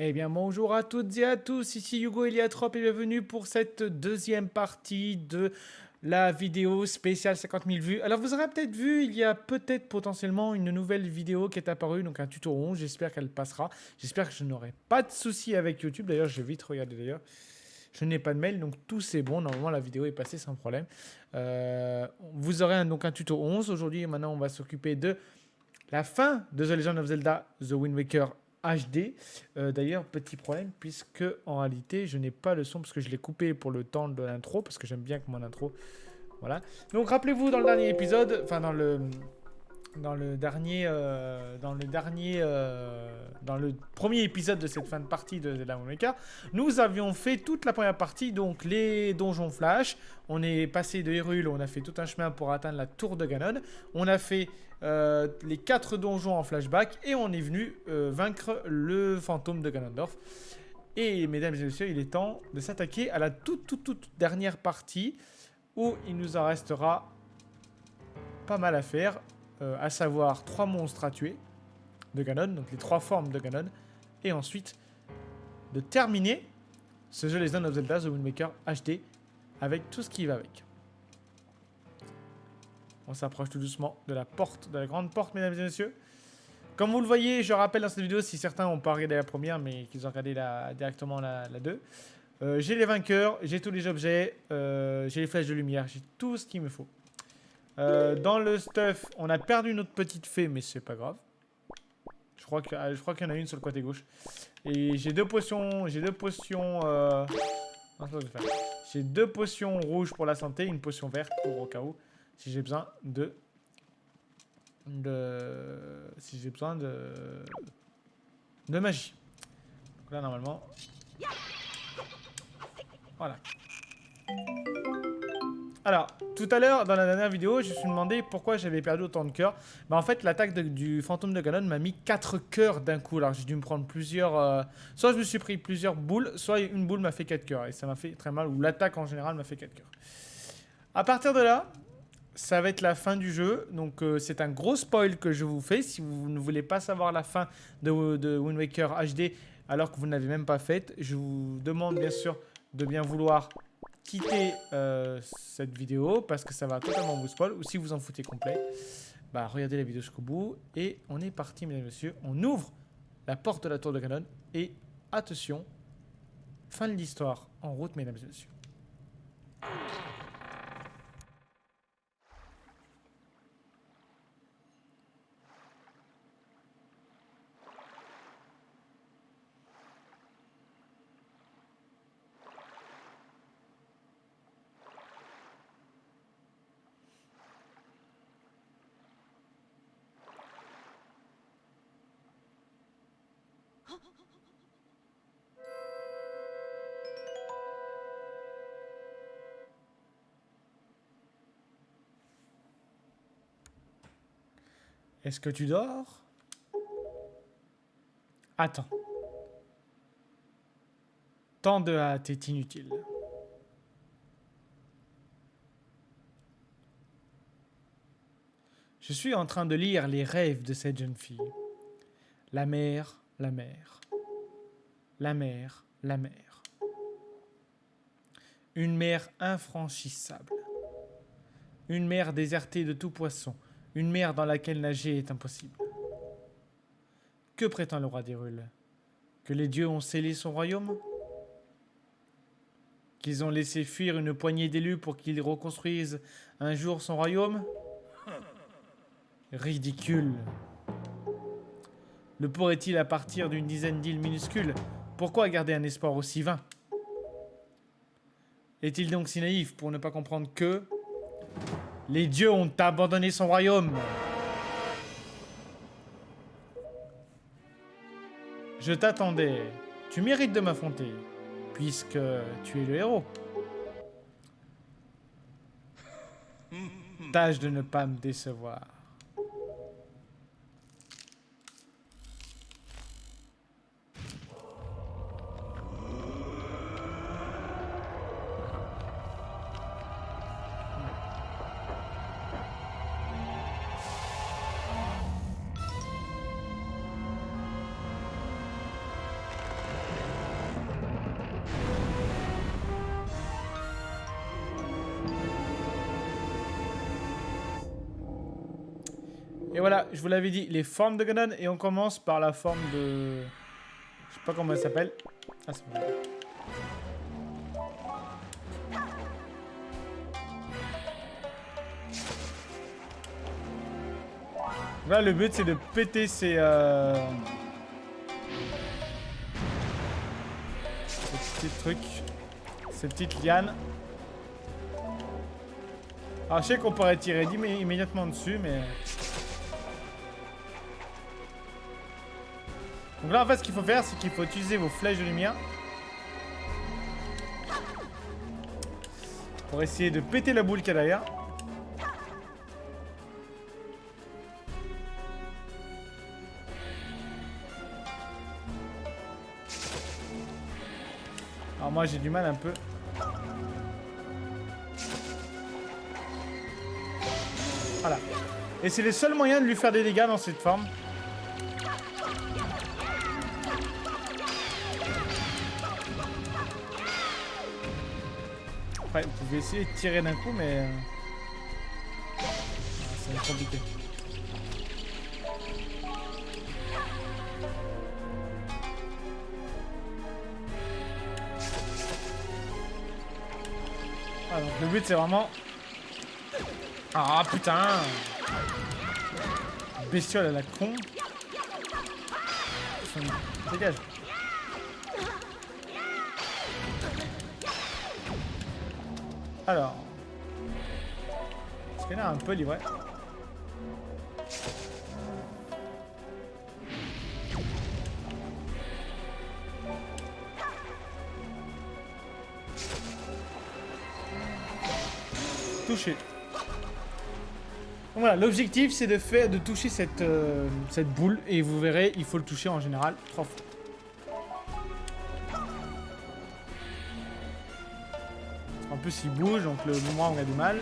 Eh bien, bonjour à toutes et à tous, ici Hugo Eliatrop et bienvenue pour cette deuxième partie de la vidéo spéciale 50 000 vues. Alors, vous aurez peut-être vu, il y a peut-être potentiellement une nouvelle vidéo qui est apparue, donc un tuto 11, j'espère qu'elle passera. J'espère que je n'aurai pas de soucis avec YouTube, d'ailleurs, je vais vite regarder d'ailleurs. Je n'ai pas de mail, donc tout c'est bon, normalement la vidéo est passée sans problème. Vous aurez donc un tuto 11 aujourd'hui, et maintenant on va s'occuper de la fin de The Legend of Zelda The Wind Waker HD. D'ailleurs, petit problème, puisque en réalité, je n'ai pas le son parce que je l'ai coupé pour le temps de l'intro, parce que j'aime bien que mon intro. Voilà. Donc, rappelez-vous, dans le dernier épisode, enfin, dans le premier épisode de cette fin de partie de Zelda Wind Waker, nous avions fait toute la première partie, donc les donjons flash. On est passé de Hyrule, on a fait tout un chemin pour atteindre la tour de Ganon. On a fait les 4 donjons en flashback et on est venu vaincre le fantôme de Ganondorf. Et mesdames et messieurs, il est temps de s'attaquer à la toute dernière partie où il nous en restera pas mal à faire, à savoir 3 monstres à tuer de Ganon, donc les 3 formes de Ganon, et ensuite de terminer ce jeu Legend of Zelda The Wind Waker HD avec tout ce qui va avec. On s'approche tout doucement de la porte, de la grande porte, mesdames et messieurs. Comme vous le voyez, je rappelle dans cette vidéo, si certains n'ont pas regardé la première, mais qu'ils ont regardé directement la 2, j'ai les vainqueurs, j'ai tous les objets, j'ai les flèches de lumière, j'ai tout ce qu'il me faut. Dans le stuff, on a perdu notre petite fée, mais c'est pas grave. Je crois qu'il y en a une sur le côté gauche. Et j'ai 2 potions. J'ai 2 potions. J'ai 2 potions rouges pour la santé, une potion verte pour au cas où. Si j'ai besoin de. Si j'ai besoin de magie. Donc là, normalement. Voilà. Alors, tout à l'heure, dans la dernière vidéo, je me suis demandé pourquoi j'avais perdu autant de cœurs. Bah, en fait, l'attaque du fantôme de Ganon m'a mis 4 cœurs d'un coup. Alors, j'ai dû me prendre plusieurs... Soit je me suis pris plusieurs boules, soit une boule m'a fait 4 cœurs. Et ça m'a fait très mal, ou l'attaque en général m'a fait 4 cœurs. À partir de là, ça va être la fin du jeu. Donc, c'est un gros spoil que je vous fais. Si vous ne voulez pas savoir la fin de Wind Waker HD, alors que vous ne l'avez même pas faite, je vous demande bien sûr de bien vouloir quitter cette vidéo parce que ça va totalement vous spoil, ou si vous en foutez complet, bah regardez la vidéo jusqu'au bout et on est parti mesdames et messieurs, on ouvre la porte de la tour de Ganon et attention, fin de l'histoire en route mesdames et messieurs. Est-ce que tu dors? Attends. Tant de hâte est inutile. Je suis en train de lire les rêves de cette jeune fille. La mer, la mer. La mer, la mer. Une mer infranchissable. Une mer désertée de tout poisson. Une mer dans laquelle nager est impossible. Que prétend le roi d'Hyrule? Que les dieux ont scellé son royaume? Qu'ils ont laissé fuir une poignée d'élus pour qu'ils reconstruisent un jour son royaume? Ridicule. Le pourrait-il à partir d'une dizaine d'îles minuscules? Pourquoi garder un espoir aussi vain? Est-il donc si naïf pour ne pas comprendre que les dieux ont abandonné son royaume? Je t'attendais. Tu mérites de m'affronter, puisque tu es le héros. Tâche de ne pas me décevoir. Et voilà, je vous l'avais dit, les formes de Ganon. Et on commence par la forme de... Je sais pas comment elle s'appelle. Ah, c'est bon. Là, le but, c'est de péter ces petits trucs. Ces petites lianes. Alors, je sais qu'on pourrait tirer immédiatement dessus, mais... Donc là, en fait, ce qu'il faut faire, c'est qu'il faut utiliser vos flèches de lumière. Pour essayer de péter la boule qu'il y a derrière. Alors moi, j'ai du mal un peu. Voilà. Et c'est les seuls moyens de lui faire des dégâts dans cette forme. Après, vous pouvez essayer de tirer d'un coup, mais... ça va être compliqué. Ah, donc le but, c'est vraiment... Ah, putain! Bestiole à la con. Dégage. Alors. Est-ce qu'elle a un peu livré? Toucher. Donc voilà, l'objectif c'est de toucher cette boule et vous verrez, il faut le toucher en général 3 fois. En plus il bouge, donc le moment on a du mal.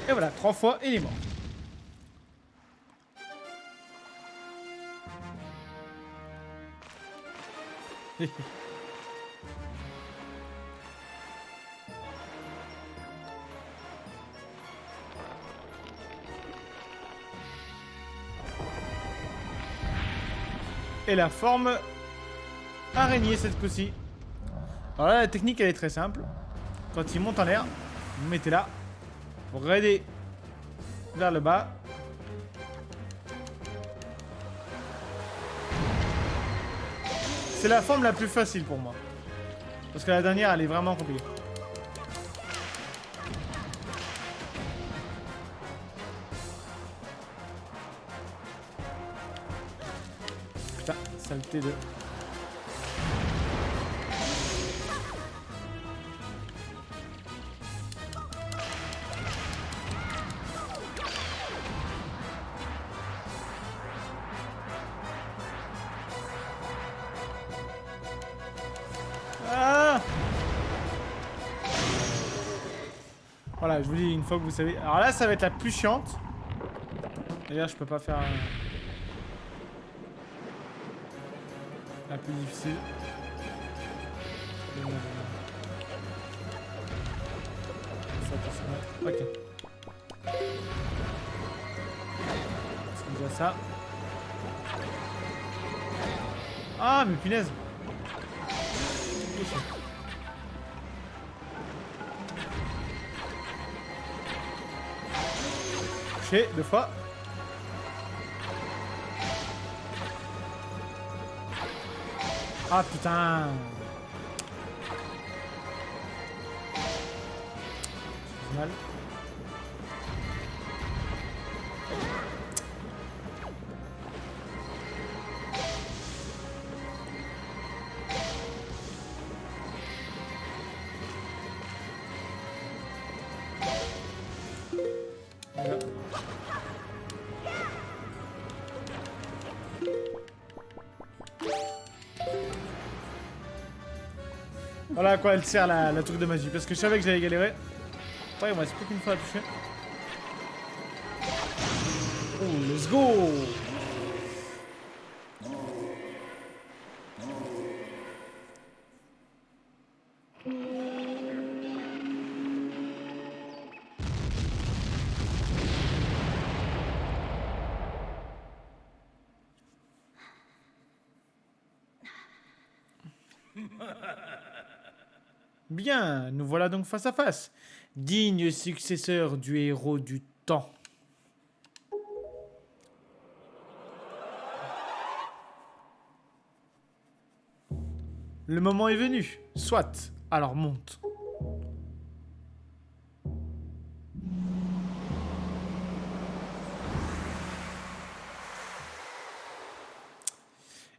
Et voilà, 3 fois et il est mort. Et la forme araignée cette fois-ci. Alors là, la technique elle est très simple. Quand il monte en l'air, vous mettez là. Vous regardez vers le bas. C'est la forme la plus facile pour moi. Parce que la dernière, elle est vraiment compliquée. Putain, saleté de... Voilà, je vous dis une fois que vous savez. Alors là, ça va être la plus chiante. D'ailleurs, je peux pas faire la plus difficile. Ok. C'est déjà ça. Ah, mais punaise. Touché 2 fois. Ah putain. C'est mal. Voilà. Voilà à quoi elle sert la truc de magie. Parce que je savais que j'allais galérer. Ouais, il me reste plus qu'une fois à toucher. Oh, let's go! Bien, nous voilà donc face à face. Digne successeur du héros du temps. Le moment est venu. Soit, alors monte.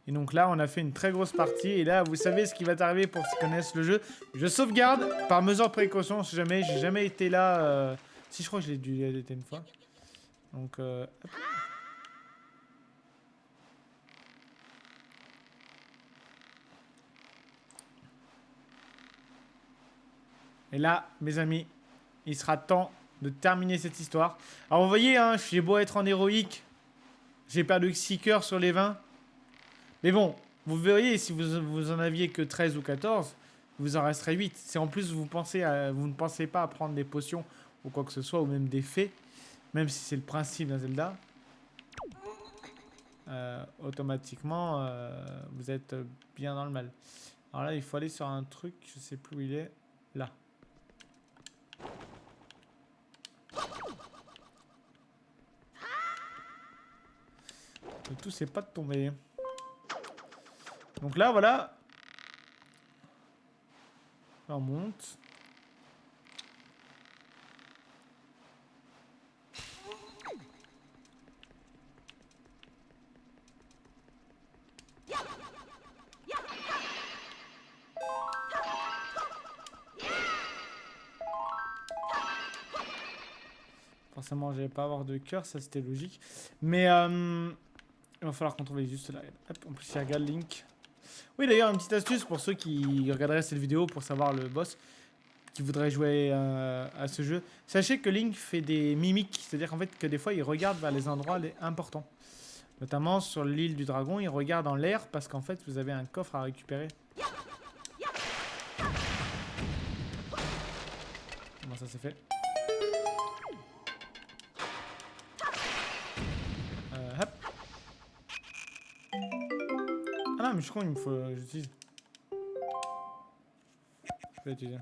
Et donc là, on a fait une très grosse partie. Et là, vous savez ce qui va t'arriver pour ceux qui connaissent le jeu. Je sauvegarde par mesure de précaution. Si jamais, j'ai jamais été là. Si, je crois que j'ai dû y aller une fois. Donc, hop. Et là, mes amis, il sera temps de terminer cette histoire. Alors, vous voyez, hein, j'ai beau être en héroïque. J'ai perdu que 6 cœurs sur les 20. Mais bon, vous verriez, si vous en aviez que 13 ou 14, vous en resterez 8. Si en plus vous ne pensez pas à prendre des potions ou quoi que ce soit, ou même des fées, même si c'est le principe d'un Zelda, automatiquement, vous êtes bien dans le mal. Alors là, il faut aller sur un truc, je sais plus où il est. Là. Le tout, c'est pas de tomber. Donc là, voilà. Là, on monte. Forcément, j'allais pas avoir de cœur, ça c'était logique. Mais il va falloir qu'on trouve juste là. Hop, en plus, il y a Gal-Link. Oui, d'ailleurs, une petite astuce pour ceux qui regarderaient cette vidéo pour savoir le boss, qui voudraient jouer à ce jeu. Sachez que Link fait des mimiques, c'est-à-dire qu'en fait, que des fois, il regarde vers les endroits importants. Notamment sur l'île du dragon, il regarde en l'air parce qu'en fait, vous avez un coffre à récupérer. Comment ça s'est fait? Hop. Ah non, mais je suis con, il me faut... j'utilise. Je peux l'utiliser.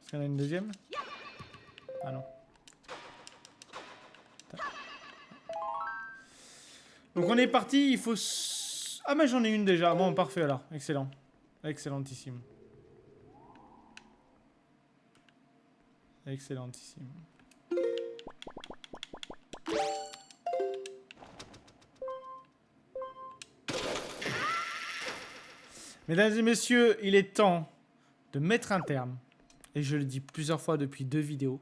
Est-ce qu'il y en a une deuxième? Ah non. Donc on est parti, il faut... Ah mais j'en ai une déjà. Bon, parfait alors. Excellent. Excellentissime. Excellentissime. Mesdames et messieurs, il est temps de mettre un terme, et je le dis plusieurs fois depuis 2 vidéos,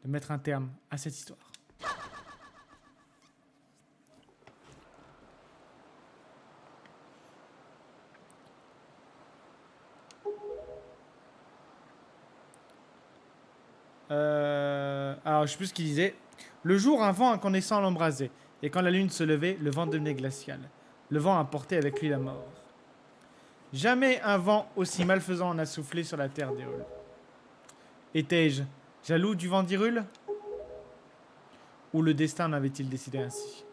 de mettre un terme à cette histoire. Alors, je sais plus ce qu'il disait. Le jour, un vent incandescent l'embrasait, et quand la lune se levait, le vent devenait glacial. Le vent apportait avec lui la mort. Jamais un vent aussi malfaisant n'a soufflé sur la terre d'Éole. Étais-je jaloux du vent d'Hyrule? Ou le destin n'avait-il décidé ainsi?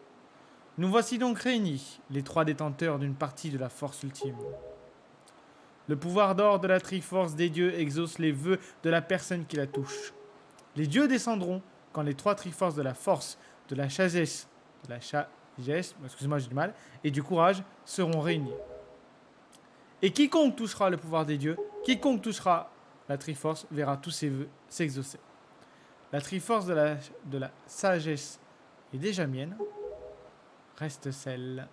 Nous voici donc réunis, les 3 détenteurs d'une partie de la force ultime. Le pouvoir d'or de la Triforce des dieux exauce les vœux de la personne qui la touche. Les dieux descendront quand les 3 Triforces de la force, de la sagesse, excusez-moi j'ai du mal, et du courage seront réunis. Et quiconque touchera le pouvoir des dieux, quiconque touchera la Triforce, verra tous ses vœux s'exaucer. La Triforce de la sagesse est déjà mienne. Reste celle.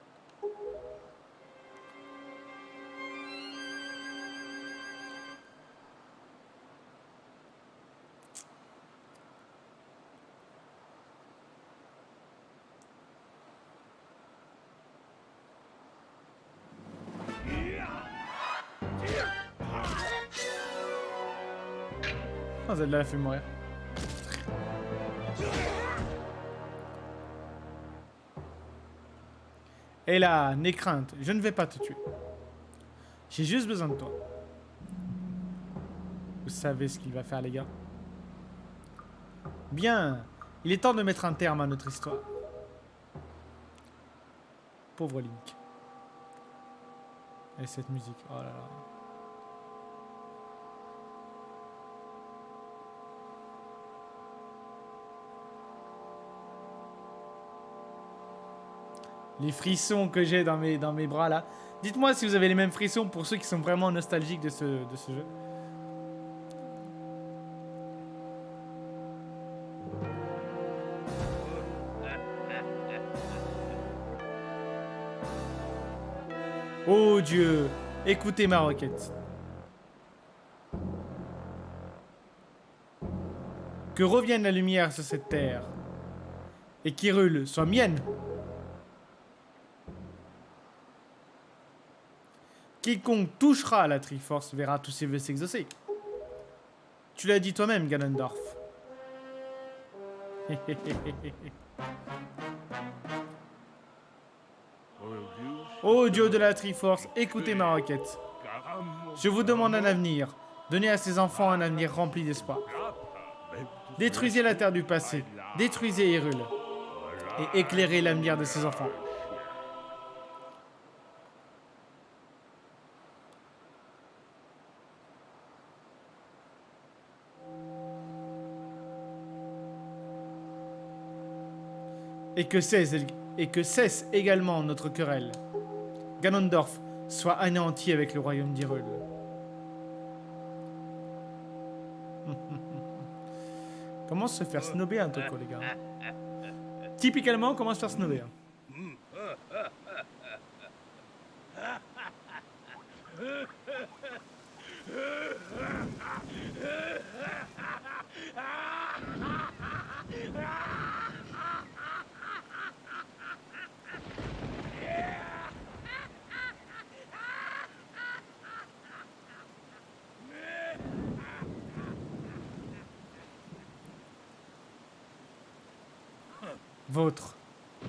Oh, Zelda l'a fait mourir. Et là, n'aie crainte, je ne vais pas te tuer. J'ai juste besoin de toi. Vous savez ce qu'il va faire, les gars. Bien, il est temps de mettre un terme à notre histoire. Pauvre Link. Et cette musique, oh là là. Les frissons que j'ai dans mes bras là. Dites-moi si vous avez les mêmes frissons pour ceux qui sont vraiment nostalgiques de ce jeu. Oh Dieu, écoutez ma requête. Que revienne la lumière sur cette terre. Et qu'Hyrule soit mienne. Quiconque touchera à la Triforce verra tous ses vœux s'exaucer. Tu l'as dit toi-même, Ganondorf. Ô Dieu de la Triforce, écoutez ma requête. Je vous demande un avenir. Donnez à ces enfants un avenir rempli d'espoir. Détruisez la terre du passé. Détruisez Hyrule. Et éclairez l'avenir de ces enfants. Et que cesse également notre querelle. Ganondorf soit anéanti avec le royaume d'Hyrule. Comment se faire snober un truc, les gars? Typiquement, comment se faire snober?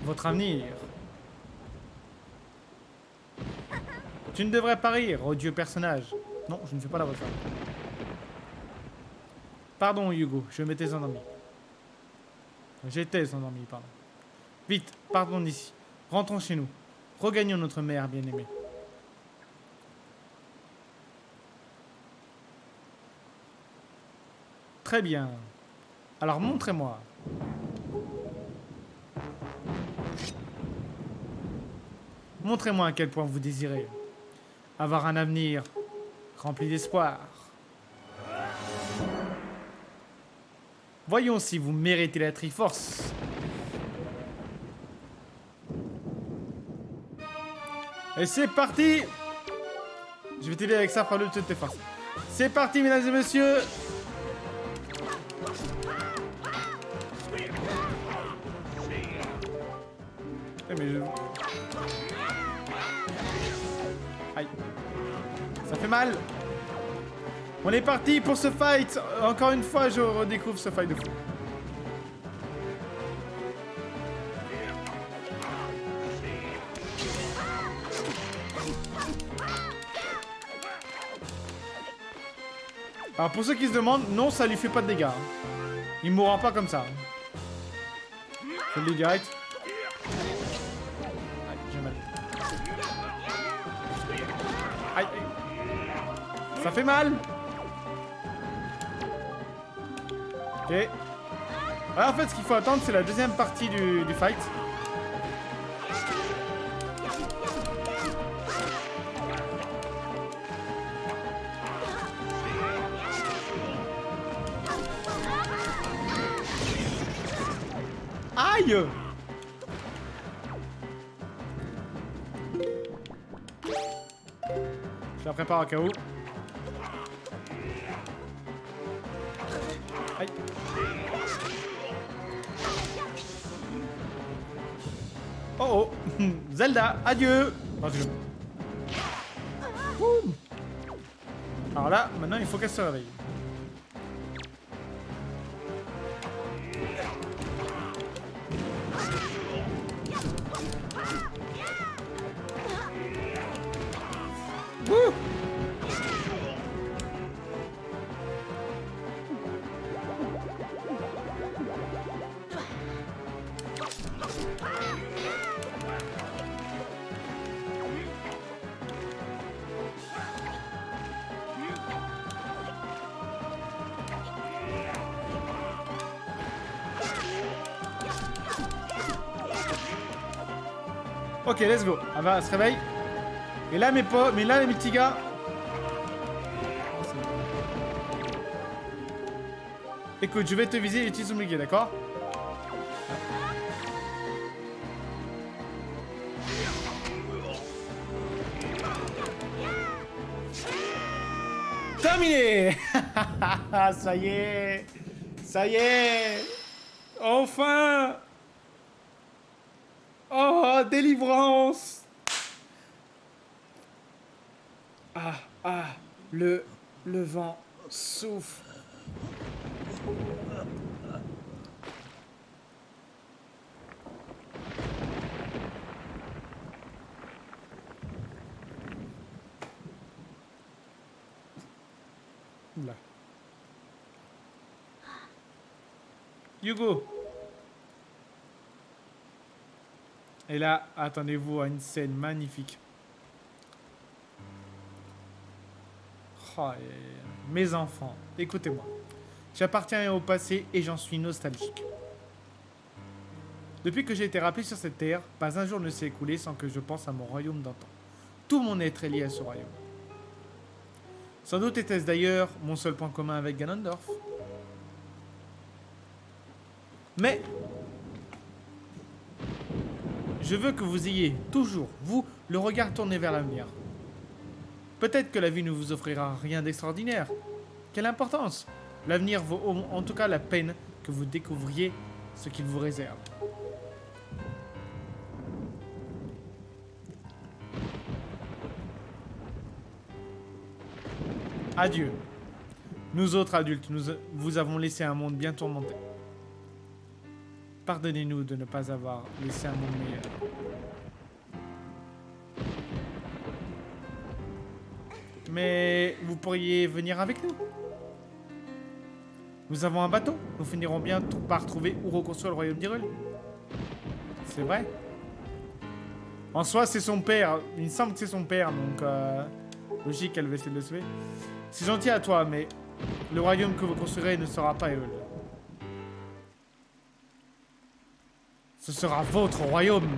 Votre avenir. Tu ne devrais pas rire, odieux personnage. Non, je ne fais pas la voix. Pardon, Hugo, je m'étais endormi. J'étais endormi, pardon. Vite, partons d'ici. Rentrons chez nous. Regagnons notre mère bien-aimée. Très bien. Alors montrez-moi. Montrez-moi à quel point vous désirez avoir un avenir rempli d'espoir. Voyons si vous méritez la Triforce. Et c'est parti! Je vais t'aider avec ça, par le de tes forces. C'est parti, mesdames et messieurs! Mais je... Aïe. Ça fait mal. On est parti pour ce fight. Encore une fois, je redécouvre ce fight de fou. Alors pour ceux qui se demandent, non, ça lui fait pas de dégâts. Il mourra pas comme ça. Je le dis direct. Aïe, j'ai mal. Aïe, aïe. Ça fait mal. Ok. Ouais, en fait, ce qu'il faut attendre, c'est la deuxième partie du fight. Aïe! Je la prépare au cas où. Aïe. Oh oh. Zelda, adieu. Boum. Alors là, maintenant, il faut qu'elle se réveille. Wouh. Ok, let's go. Ah bah, elle se réveille. Et là, mes petits gars. Écoute, je vais te viser et tu t'oublies, d'accord? Terminé. Ça y est. Ça y est. Enfin. Oh, délivrance. Ah, ah, le vent souffle. Là. Hugo. Et là, attendez-vous à une scène magnifique. Oh, mes enfants, écoutez-moi. J'appartiens au passé et j'en suis nostalgique. Depuis que j'ai été rappelé sur cette terre, pas un jour ne s'est écoulé sans que je pense à mon royaume d'antan. Tout mon être est lié à ce royaume. Sans doute était-ce d'ailleurs mon seul point commun avec Ganondorf. Mais je veux que vous ayez toujours, vous, le regard tourné vers l'avenir. Peut-être que la vie ne vous offrira rien d'extraordinaire. Quelle importance! L'avenir vaut en tout cas la peine que vous découvriez ce qu'il vous réserve. Adieu. Nous autres adultes, vous avons laissé un monde bien tourmenté. Pardonnez-nous de ne pas avoir laissé un monde meilleur. Mais vous pourriez venir avec nous. Nous avons un bateau. Nous finirons bien par trouver où reconstruire le royaume d'Hyrule. C'est vrai. En soi, c'est son père. Il me semble que c'est son père, donc logique qu'elle va essayer de le sauver. C'est gentil à toi, mais le royaume que vous construirez ne sera pas Hyrule. Ce sera votre royaume.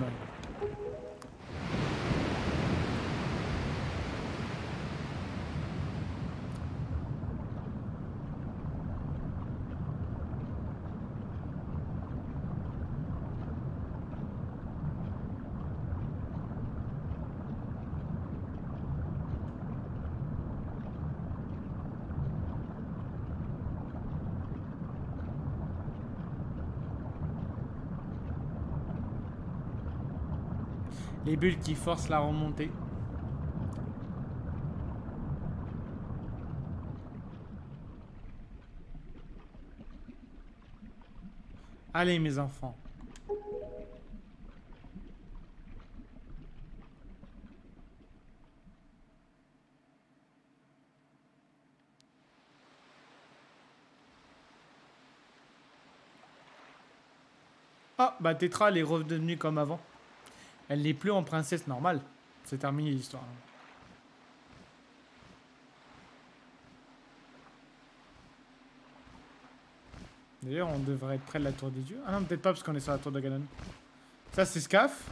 Les bulles qui forcent la remontée. Allez, mes enfants. Ah, bah Tetra, elle est redevenue comme avant. Elle n'est plus en princesse normale. C'est terminé l'histoire. D'ailleurs, on devrait être près de la tour des dieux. Ah non, peut-être pas parce qu'on est sur la tour de Ganon. Ça, c'est Scaf.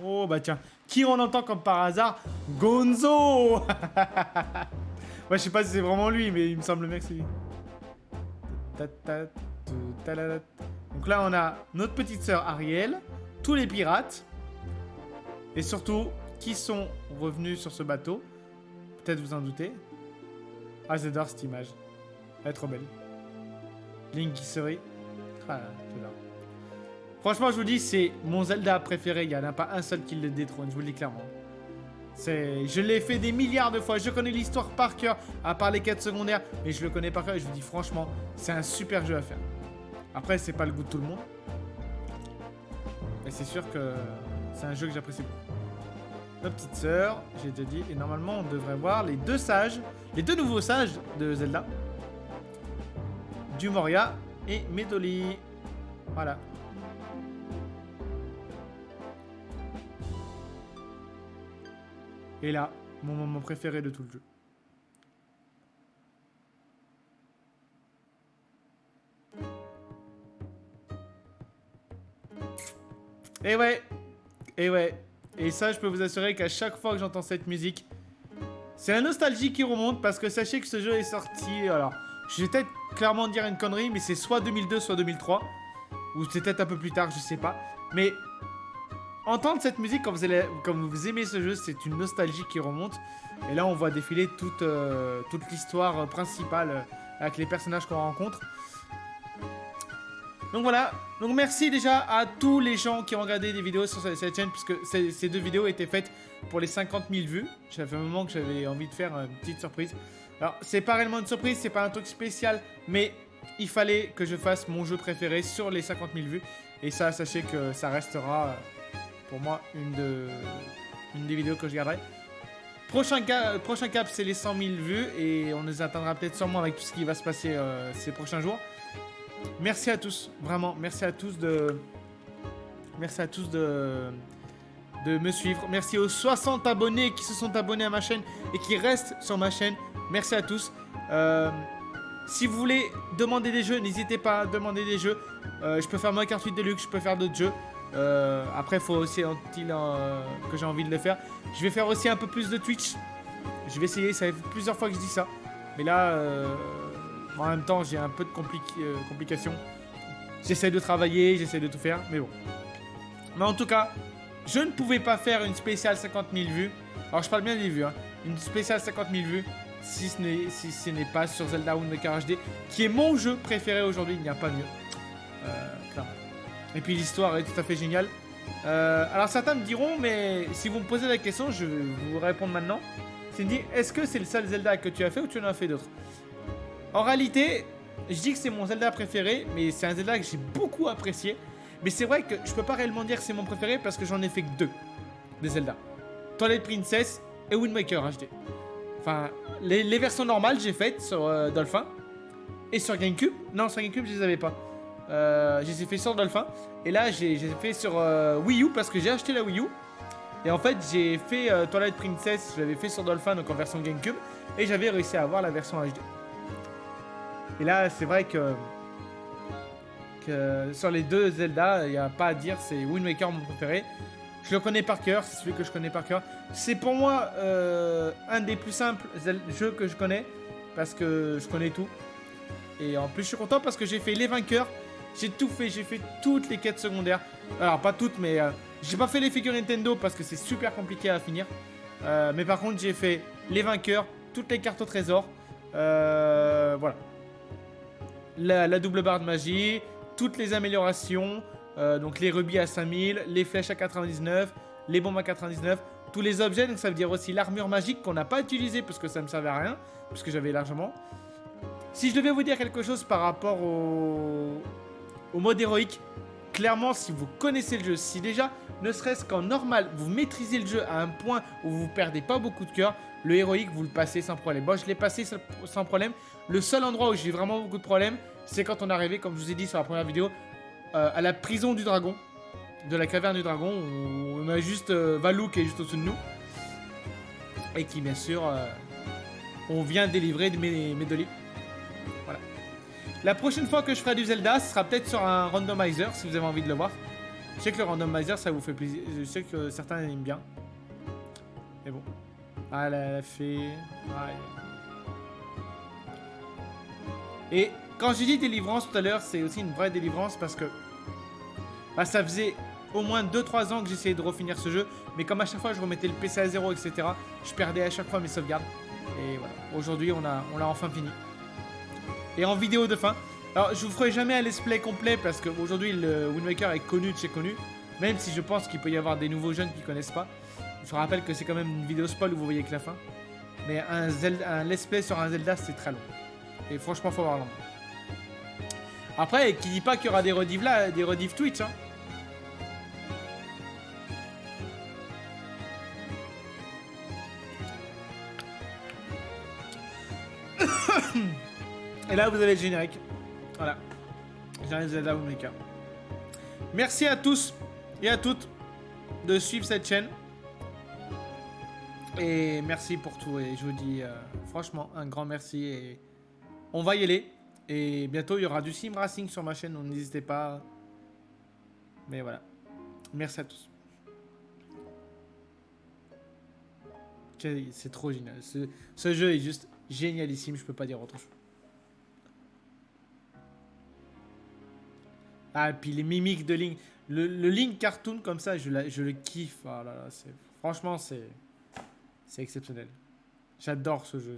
Oh, bah tiens. Qui on entend comme par hasard? Gonzo. Ouais, je sais pas si c'est vraiment lui, mais il me semble bien que c'est lui. Donc là, on a notre petite sœur Ariel, tous les pirates, et surtout, qui sont revenus sur ce bateau. Peut-être vous en doutez. Ah, j'adore cette image. Elle est trop belle. Link qui sourit. Ah, j'adore. Franchement, je vous dis, c'est mon Zelda préféré. Il n'y en a pas un seul qui le détrône, je vous le dis clairement. Je l'ai fait des milliards de fois. Je connais l'histoire par cœur, à part les quêtes secondaires, mais je le connais par cœur et je vous dis franchement, c'est un super jeu à faire. Après, c'est pas le goût de tout le monde. Mais c'est sûr que c'est un jeu que j'apprécie beaucoup. Notre petite sœur, j'ai déjà dit, et normalement, on devrait voir les deux sages, les deux nouveaux sages de Zelda. Du Moria et Medoli. Voilà. Et là, mon moment préféré de tout le jeu. Et ouais. Et ouais. Et ça, je peux vous assurer qu'à chaque fois que j'entends cette musique, c'est la nostalgie qui remonte parce que sachez que ce jeu est sorti. Alors, je vais peut-être clairement dire une connerie, mais c'est soit 2002, soit 2003. Ou c'est peut-être un peu plus tard, je sais pas. Mais entendre cette musique quand vous aimez ce jeu, c'est une nostalgie qui remonte. Et là, on voit défiler toute l'histoire principale avec les personnages qu'on rencontre. Donc voilà, donc merci déjà à tous les gens qui ont regardé des vidéos sur cette chaîne, puisque ces deux vidéos étaient faites pour les 50 000 vues. J'avais un moment que j'avais envie de faire une petite surprise. Alors, c'est pas réellement une surprise, c'est pas un truc spécial, mais il fallait que je fasse mon jeu préféré sur les 50 000 vues. Et ça, sachez que ça restera pour moi une des vidéos que je garderai. Prochain cap, c'est les 100 000 vues et on les atteindra peut-être sûrement avec tout ce qui va se passer ces prochains jours. Merci à tous, vraiment, merci à tous de me suivre. Merci aux 60 abonnés qui se sont abonnés à ma chaîne et qui restent sur ma chaîne. Merci à tous. Si vous voulez demander des jeux, n'hésitez pas à demander des jeux. Je peux faire Minecraft 8 Deluxe, je peux faire d'autres jeux. Après, il faut aussi que j'ai envie de le faire. Je vais faire aussi un peu plus de Twitch. Je vais essayer, ça fait plusieurs fois que je dis ça. Mais là, en même temps, j'ai un peu de complications. J'essaie de travailler, j'essaie de tout faire, mais bon. Mais en tout cas, je ne pouvais pas faire une spéciale 50 000 vues. Alors, je parle bien des vues, hein. Une spéciale 50 000 vues, si ce n'est pas sur Zelda Wind Waker HD, qui est mon jeu préféré aujourd'hui, il n'y a pas mieux. Clairement. Et puis l'histoire est tout à fait géniale. Alors certains me diront, mais si vous me posez la question, je vais vous répondre maintenant. C'est de dire, est-ce que c'est le seul Zelda que tu as fait ou tu en as fait d'autres? En réalité, je dis que c'est mon Zelda préféré, mais c'est un Zelda que j'ai beaucoup apprécié. Mais c'est vrai que je peux pas réellement dire que c'est mon préféré parce que j'en ai fait que deux des Zelda. Twilight Princess et Wind Waker HD. Enfin, les versions normales j'ai faites sur Dolphin et sur GameCube. Non, sur GameCube je les avais pas. Je les ai fait sur Dolphin. Et là j'ai fait sur Wii U parce que j'ai acheté la Wii U. Et en fait j'ai fait Twilight Princess, je l'avais fait sur Dolphin donc en version GameCube. Et j'avais réussi à avoir la version HD. Et là c'est vrai que sur les deux Zelda, il n'y a pas à dire, c'est Wind Waker mon préféré. Je le connais par cœur, c'est celui que je connais par cœur. C'est pour moi un des plus simples jeux que je connais parce que je connais tout. Et en plus je suis content parce que j'ai fait les vainqueurs. J'ai tout fait, j'ai fait toutes les quêtes secondaires. Alors pas toutes mais j'ai pas fait les figures Nintendo parce que c'est super compliqué à finir. Mais par contre j'ai fait les vainqueurs, toutes les cartes au trésor. Voilà. La double barre de magie, toutes les améliorations. Donc les rubis à 5000, les flèches à 99, les bombes à 99, tous les objets, donc ça veut dire aussi l'armure magique qu'on n'a pas utilisée parce que ça ne me servait à rien, parce que j'avais largement. Si je devais vous dire quelque chose par rapport au mode héroïque, clairement si vous connaissez le jeu, si déjà ne serait-ce qu'en normal vous maîtrisez le jeu à un point où vous perdez pas beaucoup de cœur, le héroïque vous le passez sans problème. Moi je l'ai passé sans problème. Le seul endroit où j'ai eu vraiment beaucoup de problèmes, c'est quand on est arrivé, comme je vous ai dit sur la première vidéo, à la prison du dragon, de la caverne du dragon, où on a juste Valou qui est juste au-dessus de nous, et qui bien sûr, on vient délivrer mes Dolly. Voilà. La prochaine fois que je ferai du Zelda, ce sera peut-être sur un randomizer, si vous avez envie de le voir. Je sais que le randomizer, ça vous fait plaisir, je sais que certains aiment bien. Mais bon. Ah, elle a fait... Ouais. Et quand j'ai dit délivrance tout à l'heure, c'est aussi une vraie délivrance parce que bah, ça faisait au moins 2-3 ans que j'essayais de refinir ce jeu, mais comme à chaque fois je remettais le PC à 0, etc., je perdais à chaque fois mes sauvegardes. Et voilà, aujourd'hui on l'a enfin fini. Et en vidéo de fin, alors je vous ferai jamais un let's play complet parce qu'aujourd'hui le Wind Waker est connu de chez connu, même si je pense qu'il peut y avoir des nouveaux jeunes qui connaissent pas. Je vous rappelle que c'est quand même une vidéo spoil où vous voyez que la fin. Mais un let's play sur un Zelda c'est très long. Et franchement faut avoir l'envie. Après, qui dit pas qu'il y aura des rediffs là, des rediffs Twitch, hein. Et là, vous avez le générique. Voilà. Générique Zelda Wind Waker. Merci à tous et à toutes de suivre cette chaîne. Et merci pour tout. Et je vous dis franchement un grand merci. Et on va y aller. Et bientôt, il y aura du sim racing sur ma chaîne, donc n'hésitez pas. Mais voilà. Merci à tous. C'est trop génial. Ce jeu est juste génialissime, je peux pas dire autre chose. Ah, et puis les mimiques de Link. Le Link cartoon comme ça, je le kiffe. Oh là là, franchement, c'est exceptionnel. J'adore ce jeu.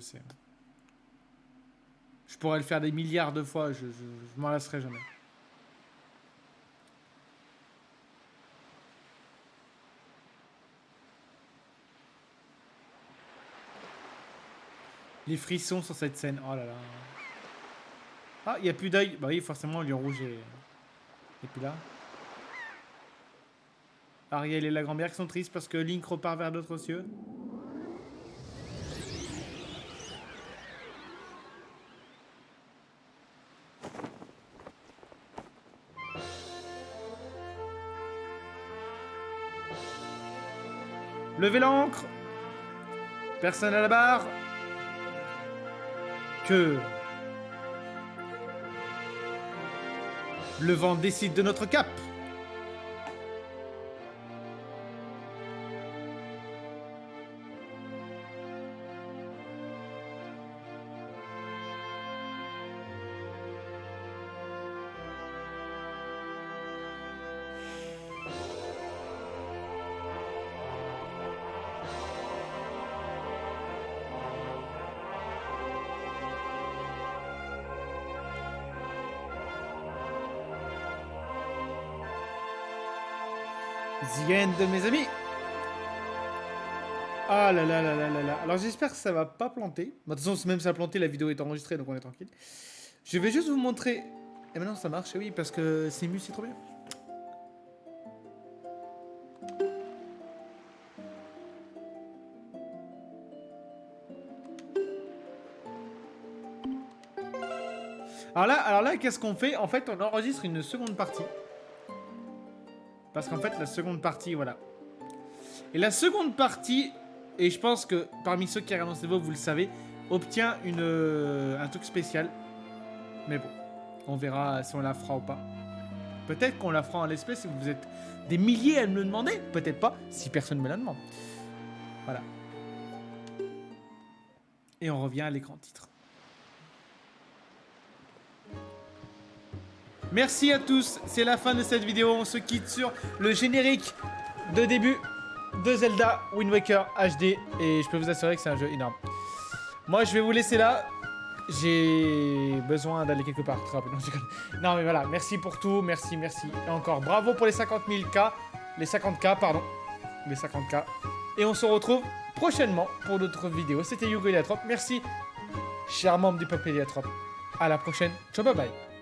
Je pourrais le faire des milliards de fois, je m'en lasserai jamais. Les frissons sur cette scène, oh là là. Ah, il n'y a plus d'œil. Bah oui, forcément, le lion rouge est... Et puis là. Ariel et la grand-mère qui sont tristes parce que Link repart vers d'autres cieux. Levez l'ancre. Personne à la barre. Que le vent décide de notre cap. The end, mes amis. Ah là là là là là là. Alors j'espère que ça va pas planter. Bah, de toute façon, même si ça a planté, la vidéo est enregistrée, donc on est tranquille. Je vais juste vous montrer... Et maintenant ça marche, oui, parce que Simus c'est trop bien. Alors là qu'est-ce qu'on fait? En fait, on enregistre une seconde partie. Parce qu'en fait, la seconde partie, voilà. Et la seconde partie, et je pense que parmi ceux qui regardent cette vidéo, vous le savez, obtient un truc spécial. Mais bon, on verra si on la fera ou pas. Peut-être qu'on la fera en l'espèce si vous êtes des milliers à me le demander. Peut-être pas, si personne me la demande. Voilà. Et on revient à l'écran titre. Merci à tous, c'est la fin de cette vidéo. On se quitte sur le générique de début de Zelda Wind Waker HD. Et je peux vous assurer que c'est un jeu énorme. Moi, je vais vous laisser là. J'ai besoin d'aller quelque part très rapidement. Non, mais voilà, merci pour tout. Merci. Et encore, bravo pour les 50 000 K. Les 50K, pardon. Les 50K. Et on se retrouve prochainement pour d'autres vidéos. C'était Hugo Eliatrop. Merci, cher membre du peuple Eliatrop. À la prochaine. Ciao, bye bye.